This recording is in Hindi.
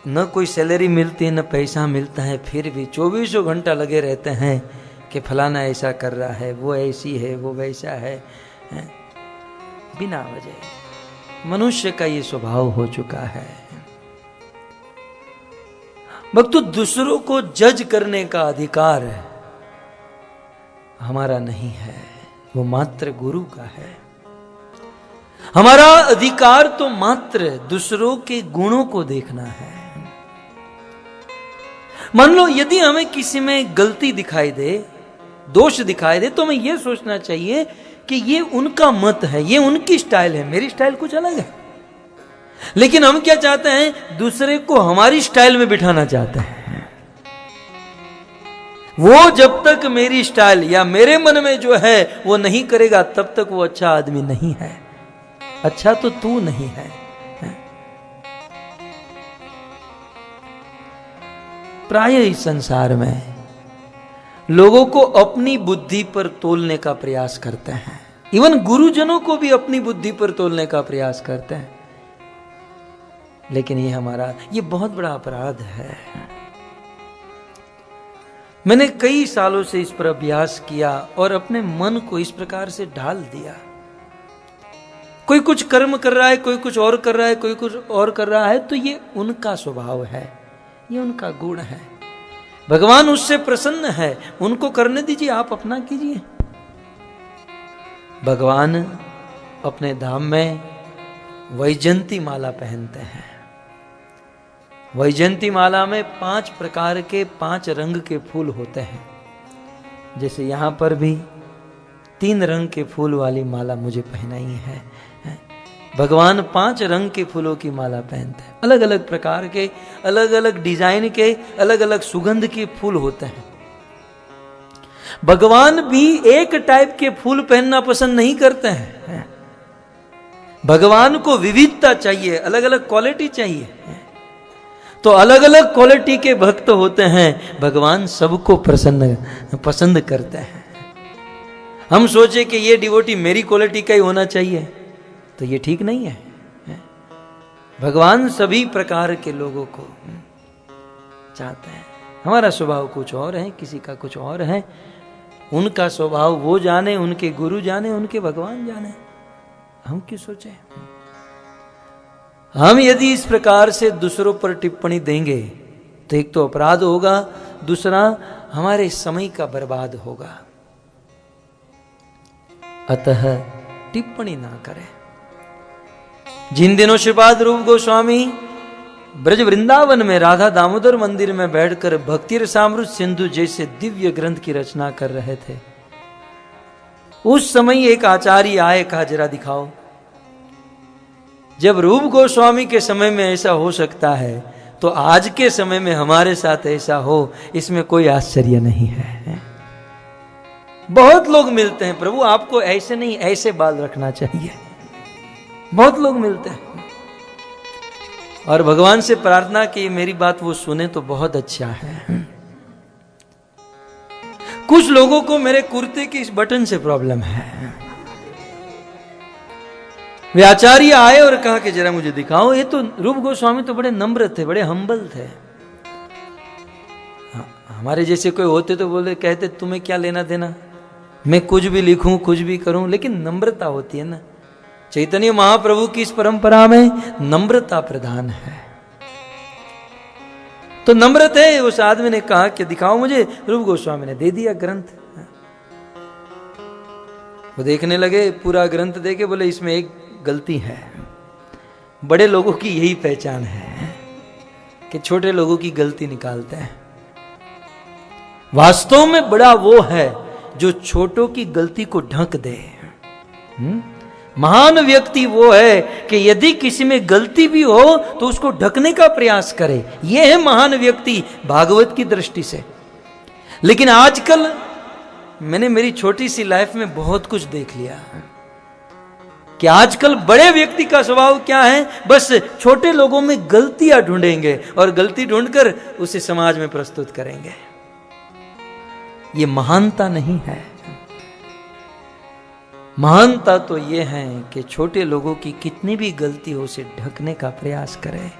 न कोई सैलरी मिलती है, न पैसा मिलता है, फिर भी 24 घंटा लगे रहते हैं कि फलाना ऐसा कर रहा है, वो ऐसी है, वो वैसा है, बिना वजह। मनुष्य का ये स्वभाव हो चुका है। भक्तों, दूसरों को जज करने का अधिकार हमारा नहीं है, वो मात्र गुरु का है। हमारा अधिकार तो मात्र दूसरों के गुणों को देखना है। मान लो यदि हमें किसी में गलती दिखाई दे, दोष दिखाई दे, तो हमें यह सोचना चाहिए कि ये उनका मत है, ये उनकी स्टाइल है, मेरी स्टाइल कुछ अलग है। लेकिन हम क्या चाहते हैं? दूसरे को हमारी स्टाइल में बिठाना चाहते हैं। वो जब तक मेरी स्टाइल या मेरे मन में जो है वो नहीं करेगा, तब तक वो अच्छा आदमी नहीं है। अच्छा तो तू नहीं है। प्राय इस संसार में लोगों को अपनी बुद्धि पर तोलने का प्रयास करते हैं। इवन गुरुजनों को भी अपनी बुद्धि पर तोलने का प्रयास करते हैं। लेकिन ये बहुत बड़ा अपराध है। मैंने कई सालों से इस पर अभ्यास किया और अपने मन को इस प्रकार से ढाल दिया। कोई कुछ कर्म कर रहा है, कोई कुछ और कर रहा है, कोई कुछ और कर रहा है, तो ये उनका स्वभाव है, ये उनका गुण है। भगवान उससे प्रसन्न है, उनको करने दीजिए, आप अपना कीजिए। भगवान अपने धाम में वैजयंती माला पहनते हैं। वैजयंती माला में 5 प्रकार के 5 रंग के फूल होते हैं। जैसे यहां पर भी 3 रंग के फूल वाली माला मुझे पहनाई है। भगवान 5 रंग के फूलों की माला पहनते हैं। अलग अलग प्रकार के, अलग अलग डिजाइन के, अलग अलग सुगंध के फूल होते हैं। भगवान भी एक टाइप के फूल पहनना पसंद नहीं करते हैं। भगवान को विविधता चाहिए, अलग अलग क्वालिटी चाहिए। तो अलग अलग क्वालिटी के भक्त होते हैं। भगवान सबको पसंद करते हैं। हम सोचे कि ये डिवोटी मेरी क्वालिटी का ही होना चाहिए, तो ये ठीक नहीं है। भगवान सभी प्रकार के लोगों को चाहते हैं। हमारा स्वभाव कुछ और है, किसी का कुछ और है। उनका स्वभाव वो जाने, उनके गुरु जाने, उनके भगवान जाने। हम क्यों सोचे? हम यदि इस प्रकार से दूसरों पर टिप्पणी देंगे तो एक तो अपराध होगा, दूसरा हमारे समय का बर्बाद होगा। अतः टिप्पणी ना करें। जिन दिनों श्रीपाद रूप गोस्वामी ब्रज वृंदावन में राधा दामोदर मंदिर में बैठकर भक्ति रसामृत सिंधु जैसे दिव्य ग्रंथ की रचना कर रहे थे, उस समय एक आचार्य आए, कहा जरा दिखाओ। जब रूप गोस्वामी के समय में ऐसा हो सकता है, तो आज के समय में हमारे साथ ऐसा हो, इसमें कोई आश्चर्य नहीं है। बहुत लोग मिलते हैं, प्रभु आपको ऐसे नहीं ऐसे बाल रखना चाहिए। बहुत लोग मिलते हैं और भगवान से प्रार्थना की मेरी बात वो सुने तो बहुत अच्छा है। कुछ लोगों को मेरे कुर्ते के इस बटन से प्रॉब्लम है। वे आचार्य आए और कहा कि जरा मुझे दिखाओ। ये तो रूप गोस्वामी तो बड़े नम्र थे, बड़े हम्बल थे। हमारे जैसे कोई होते तो बोले, कहते तुम्हें क्या लेना देना, मैं कुछ भी लिखूं, कुछ भी करूं, लेकिन नम्रता होती है ना। चैतन्य महाप्रभु की इस परंपरा में नम्रता प्रधान है। तो नम्र थे। उस आदमी ने कहा कि दिखाओ मुझे। रूप गोस्वामी ने दे दिया ग्रंथ। वो देखने लगे, पूरा ग्रंथ देखे, बोले इसमें एक गलती है। बड़े लोगों की यही पहचान है कि छोटे लोगों की गलती निकालते हैं। वास्तव में बड़ा वो है जो छोटों की गलती को ढक दे। महान व्यक्ति वो है कि यदि किसी में गलती भी हो तो उसको ढकने का प्रयास करे। यह है महान व्यक्ति भागवत की दृष्टि से। लेकिन आजकल मैंने मेरी छोटी सी लाइफ में बहुत कुछ देख लिया कि आजकल बड़े व्यक्ति का स्वभाव क्या है, बस छोटे लोगों में गलतियां ढूंढेंगे और गलती ढूंढकर उसे समाज में प्रस्तुत करेंगे। ये महानता नहीं है। महानता तो ये है कि छोटे लोगों की कितनी भी गलती हो उसे ढकने का प्रयास करें।